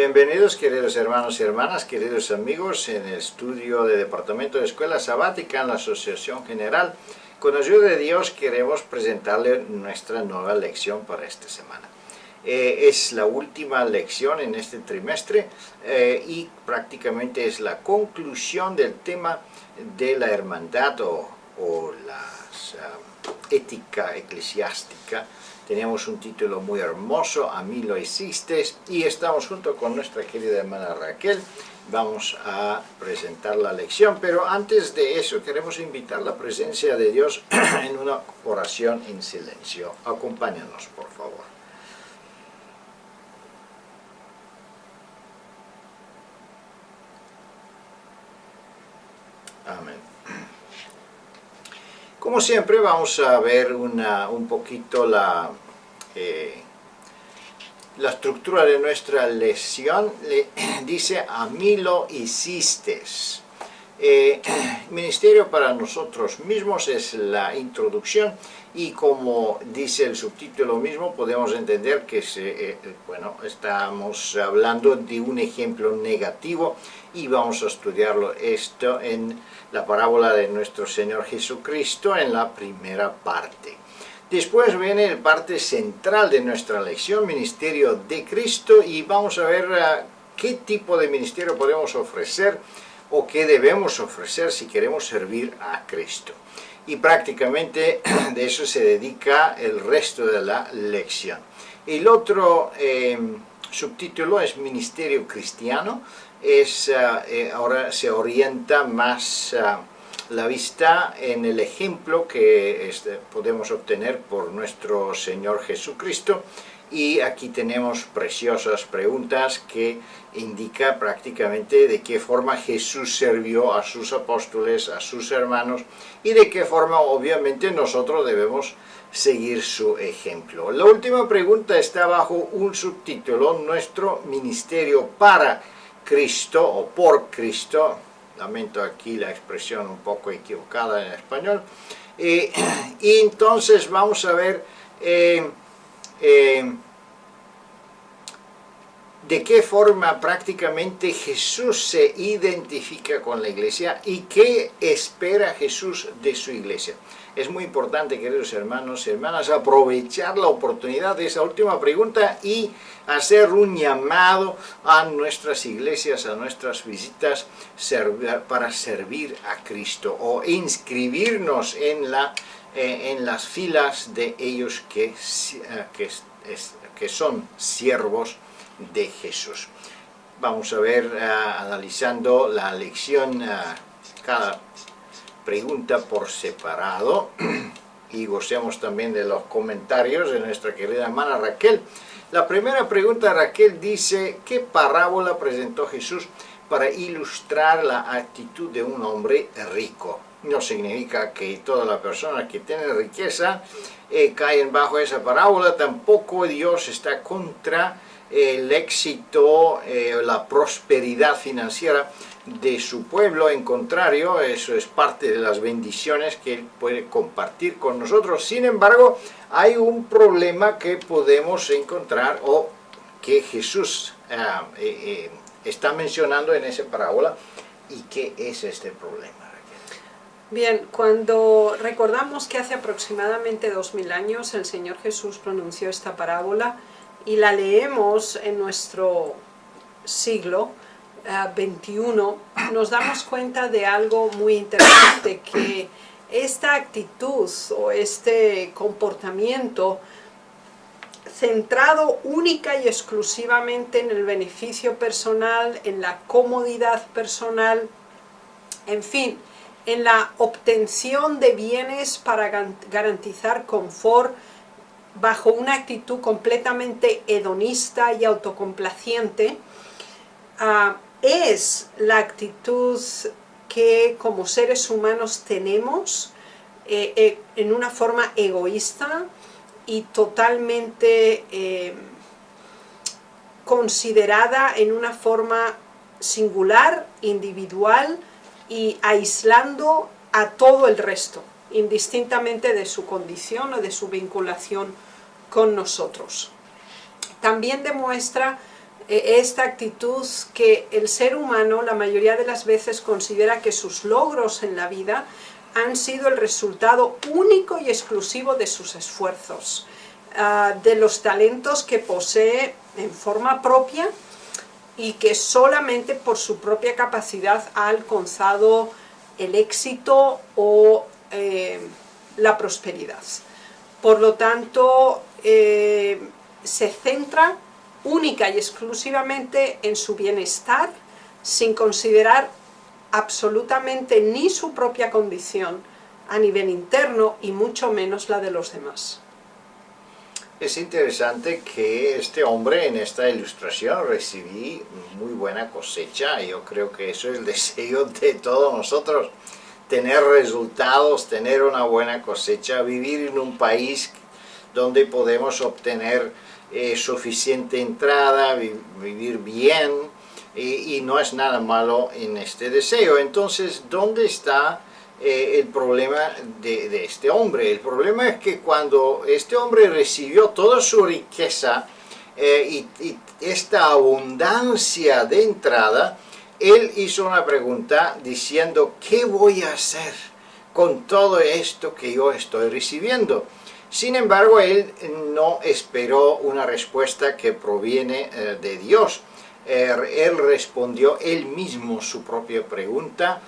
Bienvenidos queridos hermanos y hermanas, queridos amigos en el estudio de Departamento de Escuela Sabática en la Asociación General. Con ayuda de Dios queremos presentarle nuestra nueva lección para esta semana. Es la última lección en este trimestre y prácticamente es la conclusión del tema de la hermandad o la ética eclesiástica. Teníamos un título muy hermoso, A mí lo hiciste, y estamos junto con nuestra querida hermana Raquel. Vamos a presentar la lección, pero antes de eso queremos invitar la presencia de Dios en una oración en silencio. Acompáñanos, por favor. Amén. Como siempre vamos a ver un poquito la estructura de nuestra lección. Dice, a mí lo hiciste. Ministerio para nosotros mismos es la introducción, y como dice el subtítulo mismo podemos entender que estamos hablando de un ejemplo negativo, y vamos a estudiarlo esto en la parábola de nuestro Señor Jesucristo en la primera parte. Después viene la parte central de nuestra lección, ministerio de Cristo, y vamos a ver qué tipo de ministerio podemos ofrecer o qué debemos ofrecer si queremos servir a Cristo. Y prácticamente de eso se dedica el resto de la lección. El otro subtítulo es Ministerio Cristiano. Ahora se orienta más la vista en el ejemplo que podemos obtener por nuestro Señor Jesucristo, y aquí tenemos preciosas preguntas que indican prácticamente de qué forma Jesús sirvió a sus apóstoles, a sus hermanos, y de qué forma obviamente nosotros debemos seguir su ejemplo. La última pregunta está bajo un subtítulo, nuestro ministerio para Cristo o por Cristo. Lamento aquí la expresión un poco equivocada en español. Y entonces vamos a ver de qué forma prácticamente Jesús se identifica con la iglesia y qué espera Jesús de su iglesia. Es muy importante, queridos hermanos y hermanas, aprovechar la oportunidad de esa última pregunta y hacer un llamado a nuestras iglesias, a nuestras visitas, para servir a Cristo, o inscribirnos en las filas de ellos que son siervos de Jesús. Vamos a ver, analizando la lección, cada pregunta por separado, y gocemos también de los comentarios de nuestra querida hermana Raquel. La primera pregunta, Raquel dice, ¿qué parábola presentó Jesús para ilustrar la actitud de un hombre rico? No significa que todas las personas que tienen riqueza caen bajo esa parábola. Tampoco Dios está contra el éxito, la prosperidad financiera de su pueblo. En contrario, eso es parte de las bendiciones que Él puede compartir con nosotros. Sin embargo, hay un problema que podemos encontrar, o que Jesús está mencionando en esa parábola. ¿Y qué es este problema? Bien, cuando recordamos que hace aproximadamente 2000 años el Señor Jesús pronunció esta parábola y la leemos en nuestro siglo XXI, nos damos cuenta de algo muy interesante, que esta actitud o este comportamiento centrado única y exclusivamente en el beneficio personal, en la comodidad personal, en fin, en la obtención de bienes para garantizar confort, bajo una actitud completamente hedonista y autocomplaciente, es la actitud que como seres humanos tenemos en una forma egoísta y totalmente considerada en una forma singular, individual, y aislando a todo el resto, indistintamente de su condición o de su vinculación con nosotros. También demuestra esta actitud que el ser humano la mayoría de las veces considera que sus logros en la vida han sido el resultado único y exclusivo de sus esfuerzos, de los talentos que posee en forma propia y que solamente por su propia capacidad ha alcanzado el éxito o la prosperidad. Por lo tanto, se centra única y exclusivamente en su bienestar, sin considerar absolutamente ni su propia condición a nivel interno y mucho menos la de los demás. Es interesante que este hombre en esta ilustración recibí muy buena cosecha. Yo creo que eso es el deseo de todos nosotros, tener resultados, tener una buena cosecha, vivir en un país donde podemos obtener suficiente entrada, vivir bien, y no es nada malo en este deseo. Entonces, ¿dónde está el problema de este hombre? El problema es que cuando este hombre recibió toda su riqueza y esta abundancia de entrada, él hizo una pregunta diciendo, ¿qué voy a hacer con todo esto que yo estoy recibiendo? Sin embargo, él no esperó una respuesta que proviene de Dios. Él respondió él mismo su propia pregunta,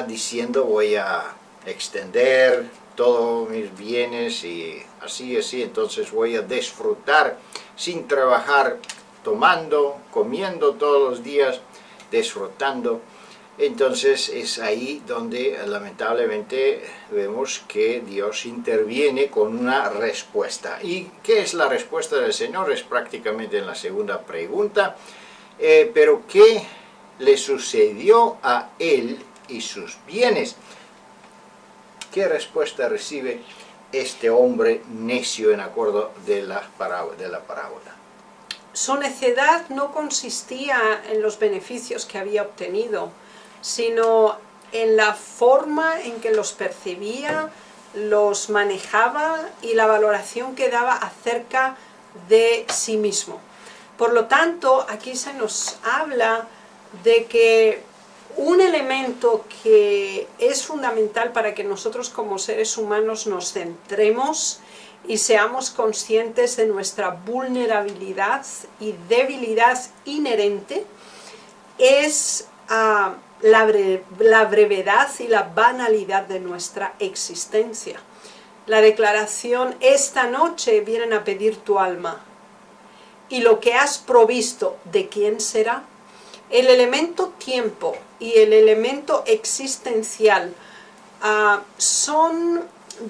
diciendo, voy a extender todos mis bienes y así, entonces voy a disfrutar sin trabajar, tomando, comiendo todos los días, disfrutando. Entonces es ahí donde lamentablemente vemos que Dios interviene con una respuesta. ¿Y qué es la respuesta del Señor? Es prácticamente en la segunda pregunta. Pero ¿qué le sucedió a él y sus bienes? ¿Qué respuesta recibe este hombre necio en acuerdo de la parábola? Su necedad no consistía en los beneficios que había obtenido, sino en la forma en que los percibía, los manejaba y la valoración que daba acerca de sí mismo. Por lo tanto, aquí se nos habla de que un elemento que es fundamental para que nosotros como seres humanos nos centremos y seamos conscientes de nuestra vulnerabilidad y debilidad inherente es la brevedad y la banalidad de nuestra existencia. La declaración, esta noche vienen a pedir tu alma, y lo que has provisto, ¿de quién será? El elemento tiempo y el elemento existencial son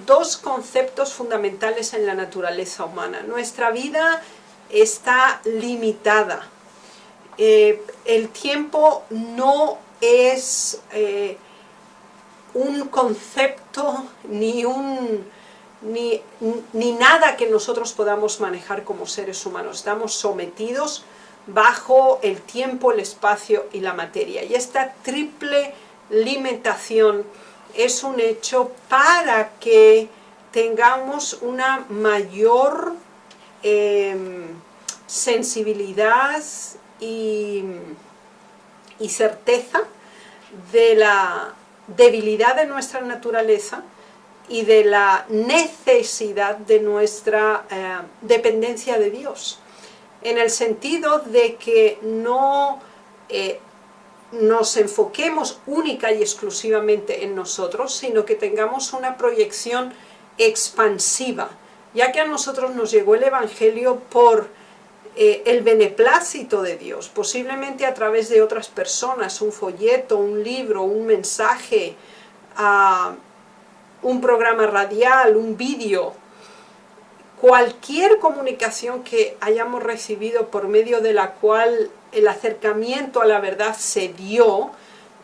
dos conceptos fundamentales en la naturaleza humana. Nuestra vida está limitada. El tiempo no es un concepto ni nada que nosotros podamos manejar como seres humanos. Estamos sometidos bajo el tiempo, el espacio y la materia. Y esta triple limitación es un hecho para que tengamos una mayor sensibilidad y certeza de la debilidad de nuestra naturaleza y de la necesidad de nuestra dependencia de Dios, en el sentido de que no nos enfoquemos única y exclusivamente en nosotros, sino que tengamos una proyección expansiva, ya que a nosotros nos llegó el Evangelio por el beneplácito de Dios, posiblemente a través de otras personas, un folleto, un libro, un mensaje, un programa radial, un vídeo, cualquier comunicación que hayamos recibido por medio de la cual el acercamiento a la verdad se dio,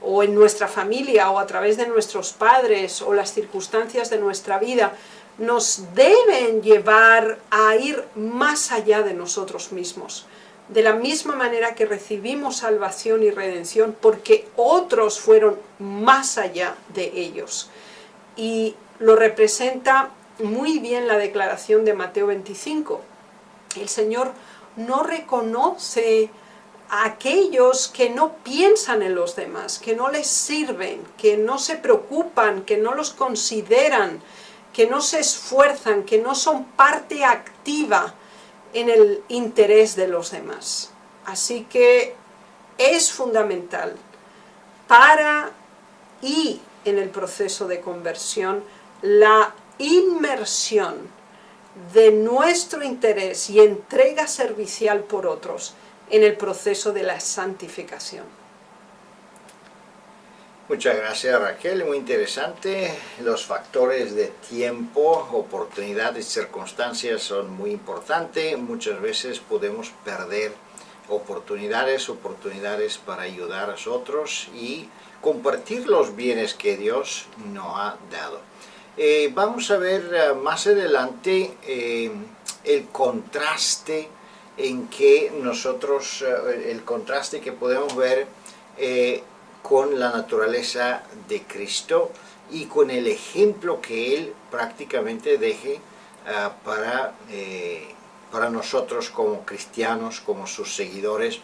o en nuestra familia, o a través de nuestros padres, o las circunstancias de nuestra vida, nos deben llevar a ir más allá de nosotros mismos. De la misma manera que recibimos salvación y redención, porque otros fueron más allá de ellos. Y lo representa muy bien la declaración de Mateo 25. El Señor no reconoce aquellos que no piensan en los demás, que no les sirven, que no se preocupan, que no los consideran, que no se esfuerzan, que no son parte activa en el interés de los demás. Así que es fundamental para y en el proceso de conversión la inmersión de nuestro interés y entrega servicial por otros en el proceso de la santificación. Muchas gracias, Raquel, muy interesante. Los factores de tiempo, oportunidades, circunstancias son muy importantes. Muchas veces podemos perder oportunidades para ayudar a otros y compartir los bienes que Dios nos ha dado. Vamos a ver más adelante el contraste en que nosotros, el contraste que podemos ver con la naturaleza de Cristo y con el ejemplo que Él prácticamente deje para nosotros como cristianos, como sus seguidores.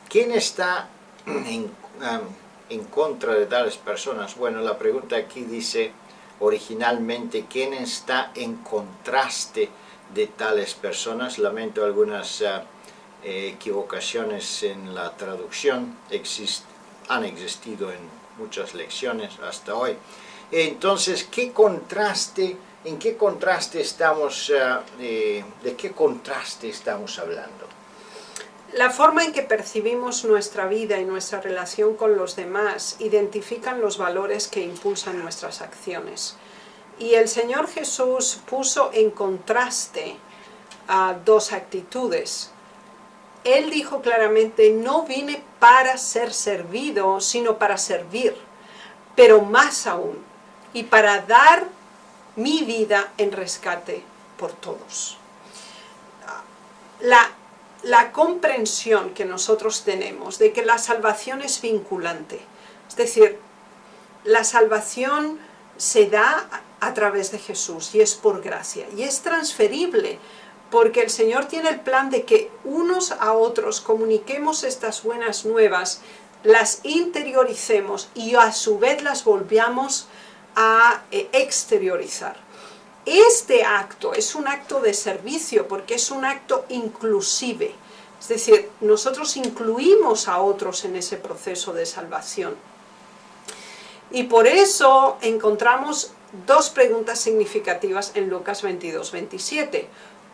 ¿Quién está en contra de tales personas? Bueno, la pregunta aquí dice originalmente, ¿quién está en contraste de tales personas? Lamento algunas equivocaciones en la traducción, han existido en muchas lecciones hasta hoy. Entonces, ¿en qué contraste estamos, de qué contraste estamos hablando? La forma en que percibimos nuestra vida y nuestra relación con los demás identifican los valores que impulsan nuestras acciones. Y el Señor Jesús puso en contraste dos actitudes. Él dijo claramente, no vine para ser servido, sino para servir, pero más aún, y para dar mi vida en rescate por todos. La comprensión que nosotros tenemos de que la salvación es vinculante, es decir, la salvación se da a través de Jesús y es por gracia, y es transferible, porque el Señor tiene el plan de que unos a otros comuniquemos estas buenas nuevas, las interioricemos y a su vez las volvamos a exteriorizar. Este acto es un acto de servicio porque es un acto inclusive, es decir, nosotros incluimos a otros en ese proceso de salvación. Y por eso encontramos dos preguntas significativas en Lucas 22-27.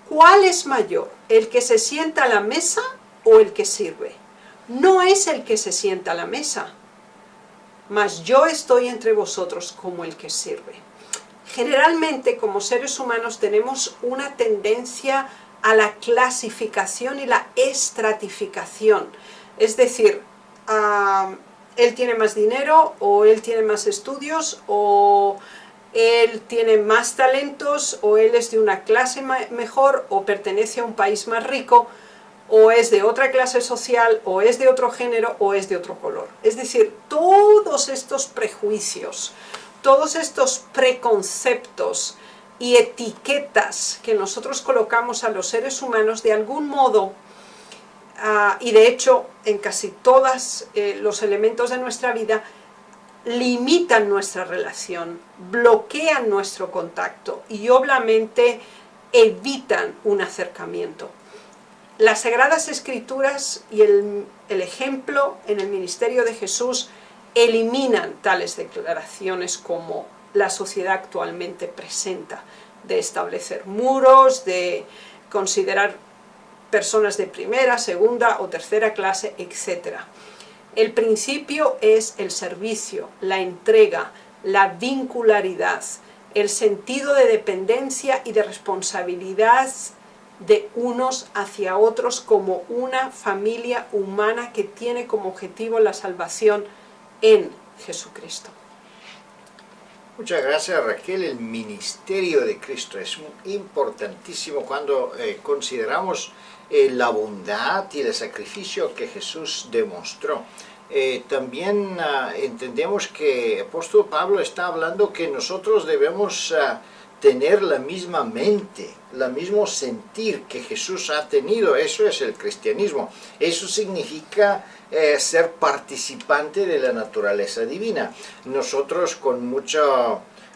¿Cuál es mayor, el que se sienta a la mesa o el que sirve? No es el que se sienta a la mesa, mas yo estoy entre vosotros como el que sirve. Generalmente, como seres humanos, tenemos una tendencia a la clasificación y la estratificación. Es decir, él tiene más dinero, o él tiene más estudios, o él tiene más talentos, o él es de una clase mejor, o pertenece a un país más rico, o es de otra clase social, o es de otro género, o es de otro color. Es decir, todos estos prejuicios, todos estos preconceptos y etiquetas que nosotros colocamos a los seres humanos de algún modo, y de hecho en casi todos los elementos de nuestra vida, limitan nuestra relación, bloquean nuestro contacto y obviamente evitan un acercamiento. Las Sagradas Escrituras y el ejemplo en el ministerio de Jesús eliminan tales declaraciones como la sociedad actualmente presenta, de establecer muros, de considerar personas de primera, segunda o tercera clase, etc. El principio es el servicio, la entrega, la vincularidad, el sentido de dependencia y de responsabilidad de unos hacia otros como una familia humana que tiene como objetivo la salvación en Jesucristo. Muchas gracias, Raquel. El ministerio de Cristo es importantísimo cuando consideramos la bondad y el sacrificio que Jesús demostró. También entendemos que el apóstol Pablo está hablando que nosotros debemos tener la misma mente, el mismo sentir que Jesús ha tenido. Eso es el cristianismo. Eso significa ser participante de la naturaleza divina. Nosotros con mucha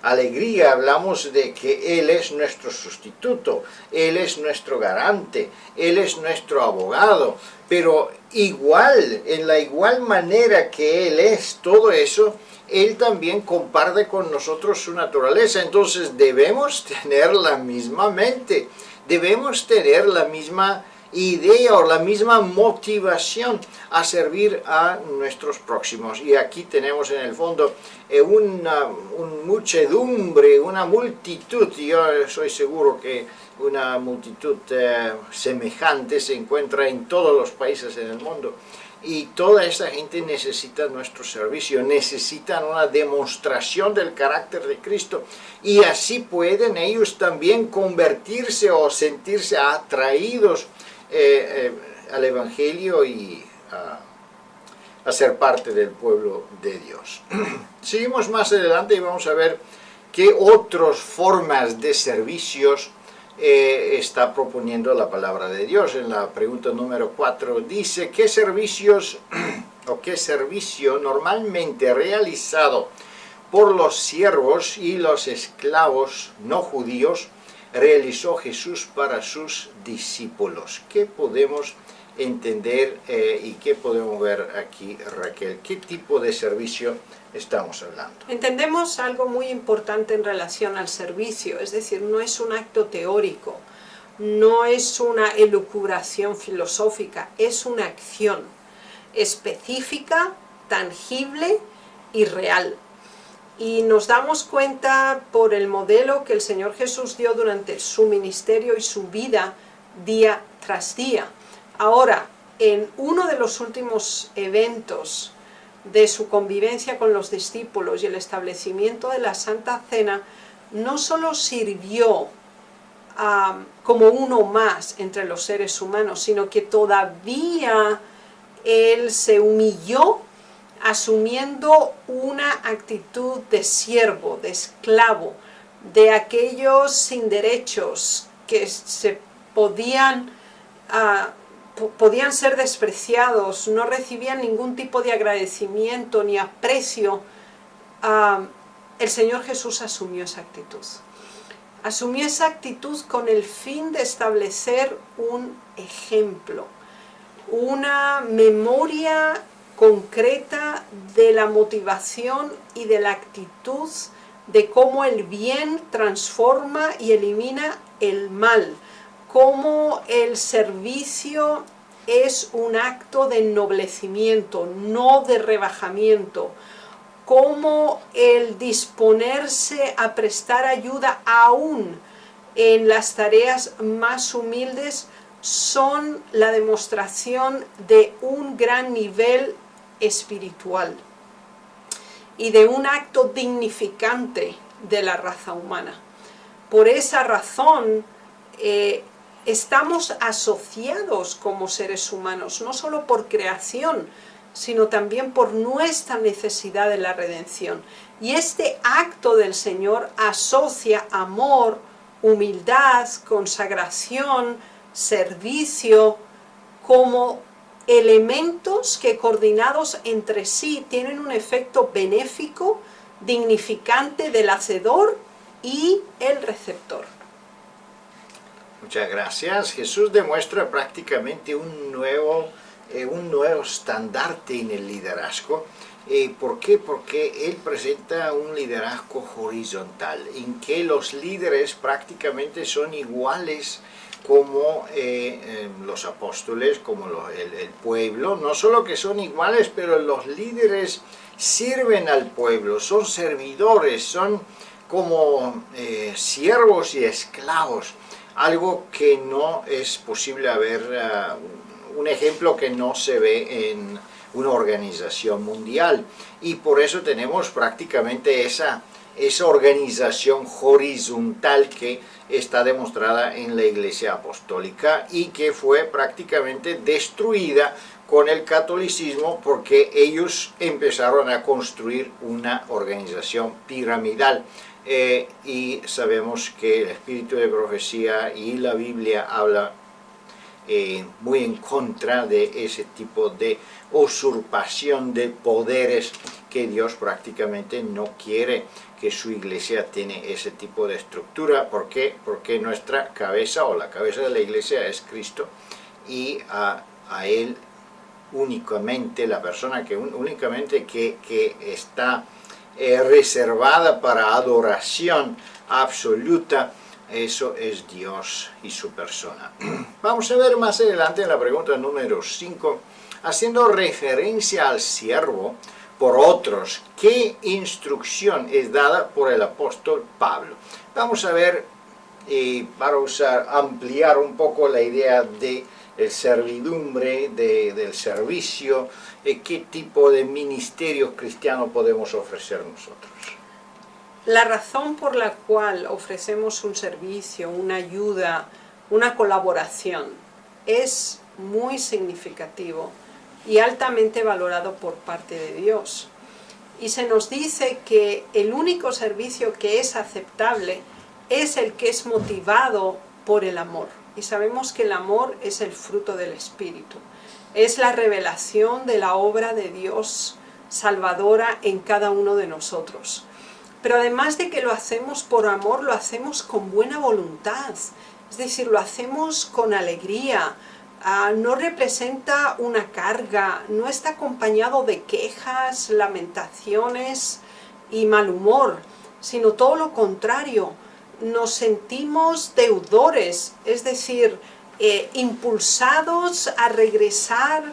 alegría hablamos de que Él es nuestro sustituto, Él es nuestro garante, Él es nuestro abogado, pero igual, en la igual manera que Él es todo eso, Él también comparte con nosotros su naturaleza. Entonces debemos tener la misma mente, debemos tener la misma idea o la misma motivación a servir a nuestros próximos. Y aquí tenemos en el fondo una muchedumbre, una multitud, y yo soy seguro que una multitud semejante se encuentra en todos los países en el mundo. Y toda esa gente necesita nuestro servicio, necesitan una demostración del carácter de Cristo, y así pueden ellos también convertirse o sentirse atraídos al Evangelio y a ser parte del pueblo de Dios. Seguimos más adelante y vamos a ver qué otras formas de servicios está proponiendo la palabra de Dios. En la pregunta número 4 dice: ¿qué servicios o qué servicio normalmente realizado por los siervos y los esclavos no judíos realizó Jesús para sus discípulos? ¿Qué podemos entender y qué podemos ver aquí, Raquel? ¿Qué tipo de servicio estamos hablando? Entendemos algo muy importante en relación al servicio, es decir, no es un acto teórico, no es una elucubración filosófica, es una acción específica, tangible y real. Y nos damos cuenta por el modelo que el Señor Jesús dio durante su ministerio y su vida día tras día. Ahora, en uno de los últimos eventos de su convivencia con los discípulos y el establecimiento de la Santa Cena, no solo sirvió como uno más entre los seres humanos, sino que todavía Él se humilló asumiendo una actitud de siervo, de esclavo, de aquellos sin derechos que podían ser despreciados, no recibían ningún tipo de agradecimiento ni aprecio. El Señor Jesús asumió esa actitud. Asumió esa actitud con el fin de establecer un ejemplo, una memoria concreta de la motivación y de la actitud de cómo el bien transforma y elimina el mal, cómo el servicio es un acto de ennoblecimiento, no de rebajamiento, cómo el disponerse a prestar ayuda aún en las tareas más humildes son la demostración de un gran nivel espiritual y de un acto dignificante de la raza humana. Por esa razón estamos asociados como seres humanos, no solo por creación, sino también por nuestra necesidad de la redención. Y este acto del Señor asocia amor, humildad, consagración, servicio, como elementos que coordinados entre sí tienen un efecto benéfico, dignificante del hacedor y el receptor. Muchas gracias. Jesús demuestra prácticamente un nuevo estandarte en el liderazgo. ¿Por qué? Porque Él presenta un liderazgo horizontal, en que los líderes prácticamente son iguales como los apóstoles, como el pueblo. No solo que son iguales, pero los líderes sirven al pueblo, son servidores, son como siervos y esclavos. Algo que no es posible un ejemplo que no se ve en una organización mundial. Y por eso tenemos prácticamente esa organización horizontal que está demostrada en la Iglesia Apostólica y que fue prácticamente destruida con el catolicismo, porque ellos empezaron a construir una organización piramidal. y sabemos que el espíritu de profecía y la Biblia habla muy en contra de ese tipo de usurpación de poderes que Dios prácticamente no quiere que su iglesia tiene ese tipo de estructura. ¿Por qué? Porque nuestra cabeza o la cabeza de la iglesia es Cristo y a Él únicamente, la persona que únicamente que está reservada para adoración absoluta, eso es Dios y su persona. Vamos a ver más adelante en la pregunta número 5, haciendo referencia al siervo por otros, ¿qué instrucción es dada por el apóstol Pablo? Vamos a ver, para ampliar un poco la idea de servidumbre, del servicio, qué tipo de ministerio cristiano podemos ofrecer nosotros. La razón por la cual ofrecemos un servicio, una ayuda, una colaboración es muy significativo y altamente valorado por parte de Dios. Y se nos dice que el único servicio que es aceptable es el que es motivado por el amor. Y sabemos que el amor es el fruto del Espíritu. Es la revelación de la obra de Dios salvadora en cada uno de nosotros. Pero además de que lo hacemos por amor, lo hacemos con buena voluntad. Es decir, lo hacemos con alegría. No representa una carga, no está acompañado de quejas, lamentaciones y mal humor, sino todo lo contrario. Nos sentimos deudores, es decir, impulsados a regresar,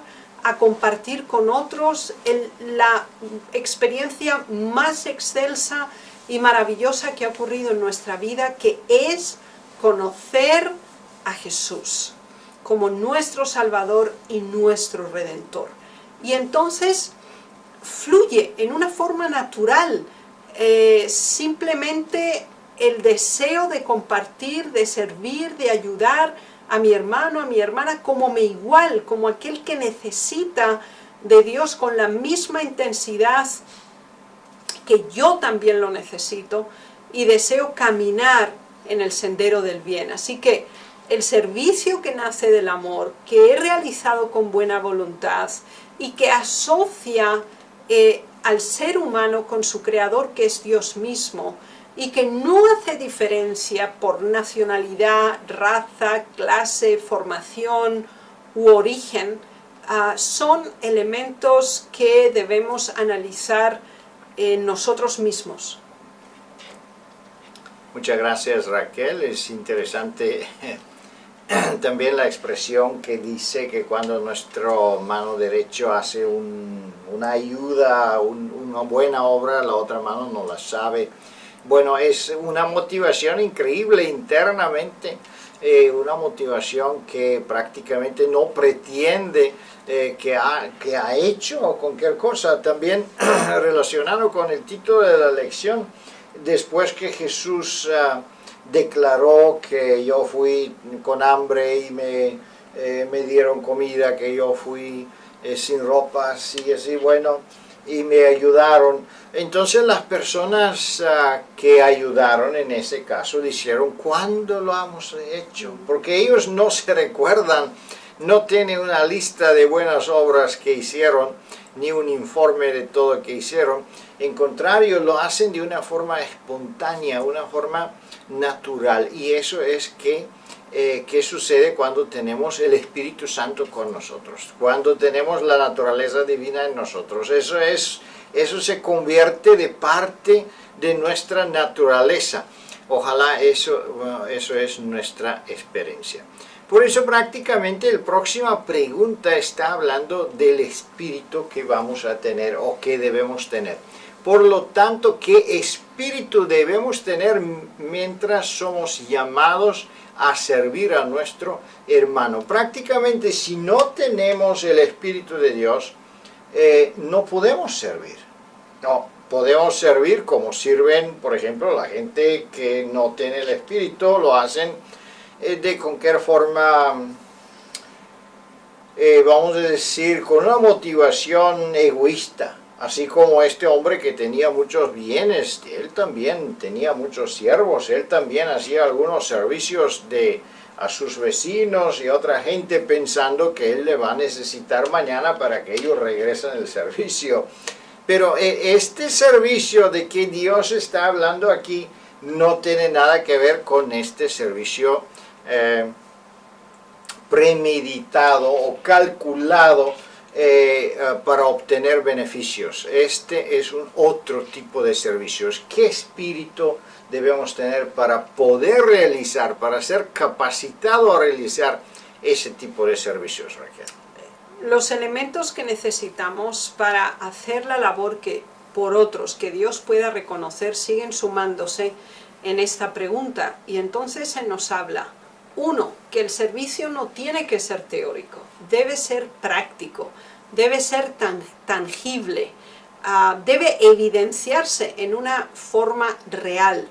a compartir con otros la experiencia más excelsa y maravillosa que ha ocurrido en nuestra vida, que es conocer a Jesús como nuestro Salvador y nuestro Redentor. Y entonces fluye en una forma natural, simplemente el deseo de compartir, de servir, de ayudar a mi hermano, a mi hermana, como mi igual, como aquel que necesita de Dios con la misma intensidad que yo también lo necesito, y deseo caminar en el sendero del bien. Así que el servicio que nace del amor, que he realizado con buena voluntad y que asocia al ser humano con su creador, que es Dios mismo, y que no hace diferencia por nacionalidad, raza, clase, formación u origen, son elementos que debemos analizar en nosotros mismos. Muchas gracias, Raquel. Es interesante también la expresión que dice que cuando nuestro mano derecho hace una ayuda, una buena obra, la otra mano no la sabe. Bueno, es una motivación increíble internamente, una motivación que prácticamente no pretende que ha hecho cualquier cosa. También relacionado con el título de la lección, después que Jesús declaró que yo fui con hambre y me dieron comida, que yo fui sin ropas y así, bueno, y me ayudaron. Entonces las personas que ayudaron en ese caso dijeron, ¿cuándo lo hemos hecho? Porque ellos no se recuerdan, no tienen una lista de buenas obras que hicieron, ni un informe de todo lo que hicieron. En contrario, lo hacen de una forma espontánea, una forma natural. Y eso es ¿qué sucede cuando tenemos el Espíritu Santo con nosotros? Cuando tenemos la naturaleza divina en nosotros. Eso se convierte de parte de nuestra naturaleza. Ojalá eso es nuestra experiencia. Por eso prácticamente la próxima pregunta está hablando del espíritu que vamos a tener o que debemos tener. Por lo tanto, ¿qué espíritu debemos tener mientras somos llamados a servir a nuestro hermano? Prácticamente si no tenemos el Espíritu de Dios, no podemos servir. No, podemos servir como sirven, por ejemplo, la gente que no tiene el Espíritu, lo hacen de cualquier forma, vamos a decir, con una motivación egoísta. Así como este hombre que tenía muchos bienes, él también tenía muchos siervos, él también hacía algunos servicios a sus vecinos y a otra gente pensando que él le va a necesitar mañana para que ellos regresen el servicio. Pero este servicio de que Dios está hablando aquí no tiene nada que ver con este servicio premeditado o calculado para obtener beneficios. Este es un otro tipo de servicios. ¿Qué espíritu debemos tener para poder realizar, para ser capacitado a realizar ese tipo de servicios, Raquel? Los elementos que necesitamos para hacer la labor por otros que Dios pueda reconocer siguen sumándose en esta pregunta, y entonces se nos habla. 1. Que el servicio no tiene que ser teórico, debe ser práctico, debe ser tangible, debe evidenciarse en una forma real,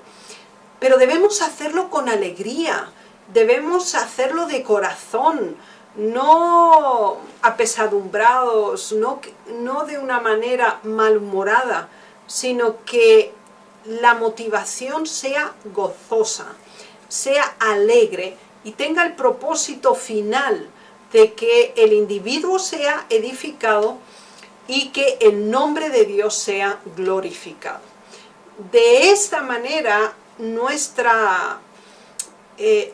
pero debemos hacerlo con alegría, debemos hacerlo de corazón, no apesadumbrados, no de una manera malhumorada, sino que la motivación sea gozosa, sea alegre y tenga el propósito final de que el individuo sea edificado y que el nombre de Dios sea glorificado. De esta manera, nuestra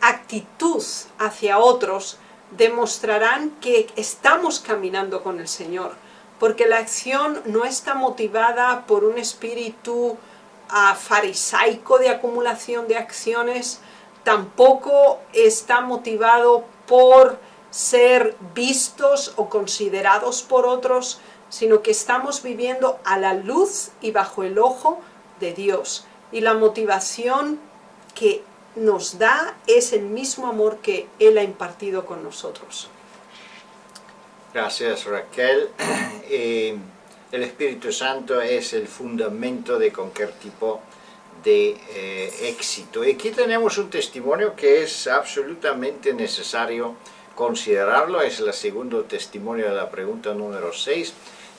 actitud hacia otros demostrarán que estamos caminando con el Señor, porque la acción no está motivada por un espíritu farisaico de acumulación de acciones, tampoco está motivado por ser vistos o considerados por otros, sino que estamos viviendo a la luz y bajo el ojo de Dios. Y la motivación que nos da es el mismo amor que Él ha impartido con nosotros. Gracias, Raquel. El Espíritu Santo es el fundamento de cualquier tipo de éxito. Y aquí tenemos un testimonio que es absolutamente necesario considerarlo. Es el segundo testimonio de la pregunta número 6.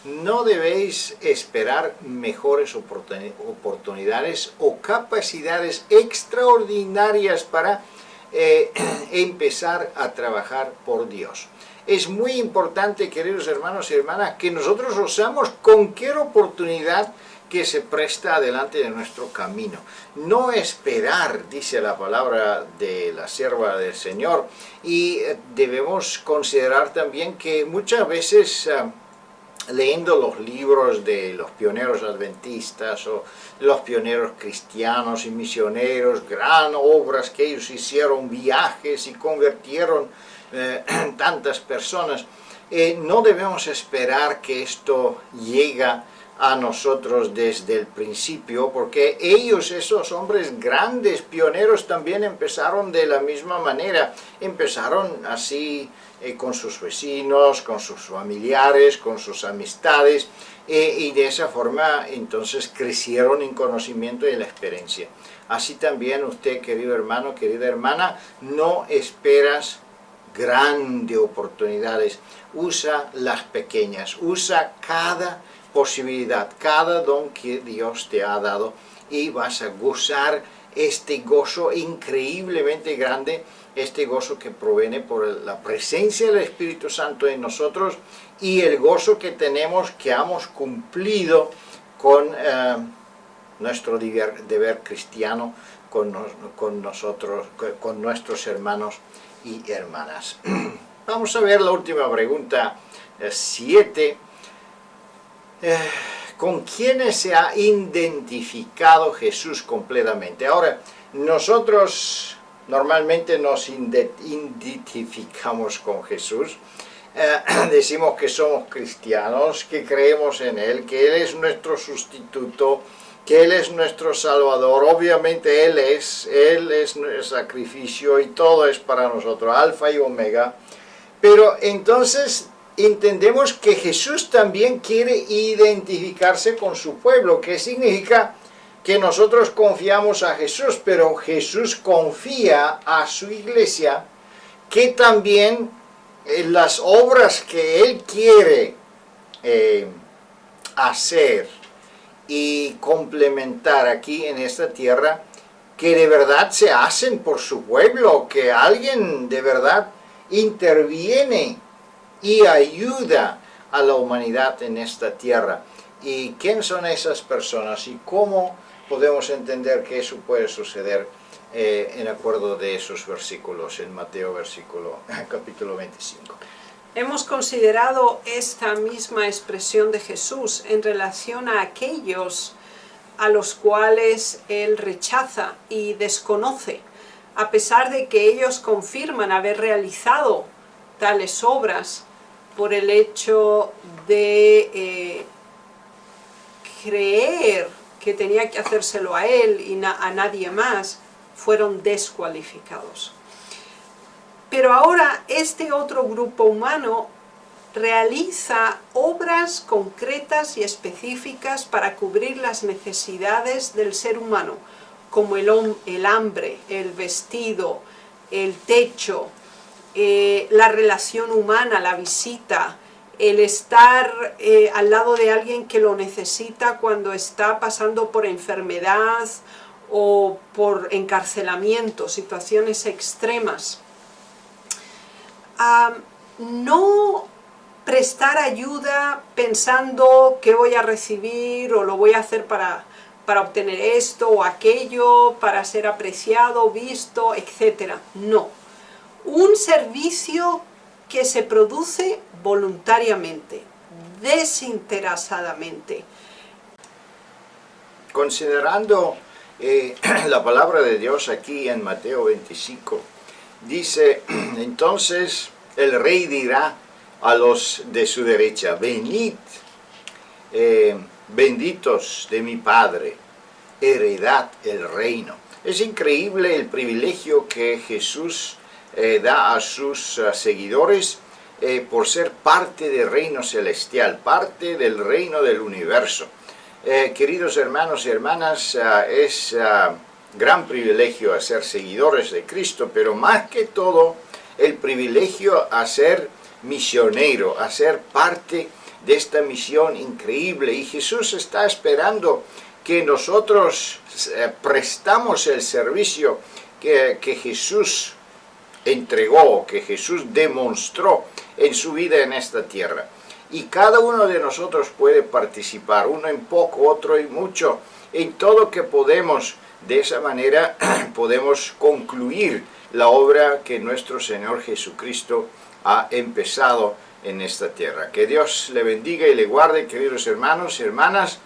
No debéis esperar mejores oportunidades o capacidades extraordinarias para empezar a trabajar por Dios. Es muy importante, queridos hermanos y hermanas, que nosotros usamos cualquier oportunidad que se presta adelante de nuestro camino. No esperar, dice la palabra de la sierva del Señor, y debemos considerar también que muchas veces leyendo los libros de los pioneros adventistas o los pioneros cristianos y misioneros, gran obras que ellos hicieron, viajes y convirtieron tantas personas, no debemos esperar que esto llegue a nosotros desde el principio, porque ellos, esos hombres grandes, pioneros, también empezaron de la misma manera, empezaron así con sus vecinos, con sus familiares, con sus amistades, y de esa forma entonces crecieron en conocimiento y en la experiencia. Así también usted, querido hermano, querida hermana, no esperas grandes oportunidades, usa las pequeñas, usa cada posibilidad, cada don que Dios te ha dado, y vas a gozar este gozo increíblemente grande, este gozo que proviene por la presencia del Espíritu Santo en nosotros y el gozo que tenemos que hemos cumplido con nuestro deber cristiano con nosotros, con nuestros hermanos y hermanas. Vamos a ver la última pregunta, 7. ¿Con quiénes se ha identificado Jesús completamente? Ahora, nosotros normalmente nos identificamos con Jesús, decimos que somos cristianos, que creemos en Él, que Él es nuestro sustituto, que Él es nuestro Salvador. Obviamente Él es nuestro sacrificio y todo es para nosotros, alfa y omega. Pero entonces entendemos que Jesús también quiere identificarse con su pueblo, que significa que nosotros confiamos a Jesús, pero Jesús confía a su iglesia que también las obras que Él quiere hacer y complementar aquí en esta tierra que de verdad se hacen por su pueblo, que alguien de verdad interviene y ayuda a la humanidad en esta tierra. ¿Y quién son esas personas y cómo podemos entender que eso puede suceder en acuerdo de esos versículos en Mateo capítulo 25? Hemos considerado esta misma expresión de Jesús en relación a aquellos a los cuales Él rechaza y desconoce, a pesar de que ellos confirman haber realizado tales obras por el hecho de creer que tenía que hacérselo a Él y a nadie más, fueron descualificados. Pero ahora este otro grupo humano realiza obras concretas y específicas para cubrir las necesidades del ser humano, como el hambre, el vestido, el techo, la relación humana, la visita, el estar al lado de alguien que lo necesita cuando está pasando por enfermedad o por encarcelamiento, situaciones extremas. No prestar ayuda pensando que voy a recibir o lo voy a hacer para obtener esto o aquello, para ser apreciado, visto, etc. No. Un servicio que se produce voluntariamente, desinteresadamente. Considerando la palabra de Dios aquí en Mateo 25, dice, entonces el rey dirá a los de su derecha, venid, benditos de mi Padre, heredad el reino. Es increíble el privilegio que Jesús da a sus seguidores por ser parte del reino celestial, parte del reino del universo. Queridos hermanos y hermanas, es gran privilegio a ser seguidores de Cristo, pero más que todo el privilegio a ser misionero, a ser parte de esta misión increíble. Y Jesús está esperando que nosotros prestamos el servicio que Jesús entregó, que Jesús demostró en su vida en esta tierra. Y cada uno de nosotros puede participar, uno en poco, otro en mucho, en todo que podemos. De esa manera podemos concluir la obra que nuestro Señor Jesucristo ha empezado en esta tierra. Que Dios le bendiga y le guarde, queridos hermanos y hermanas,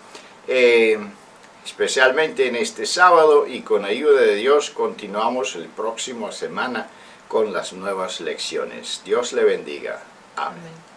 especialmente en este sábado, y con ayuda de Dios continuamos la próxima semana con las nuevas lecciones. Dios le bendiga. Amén.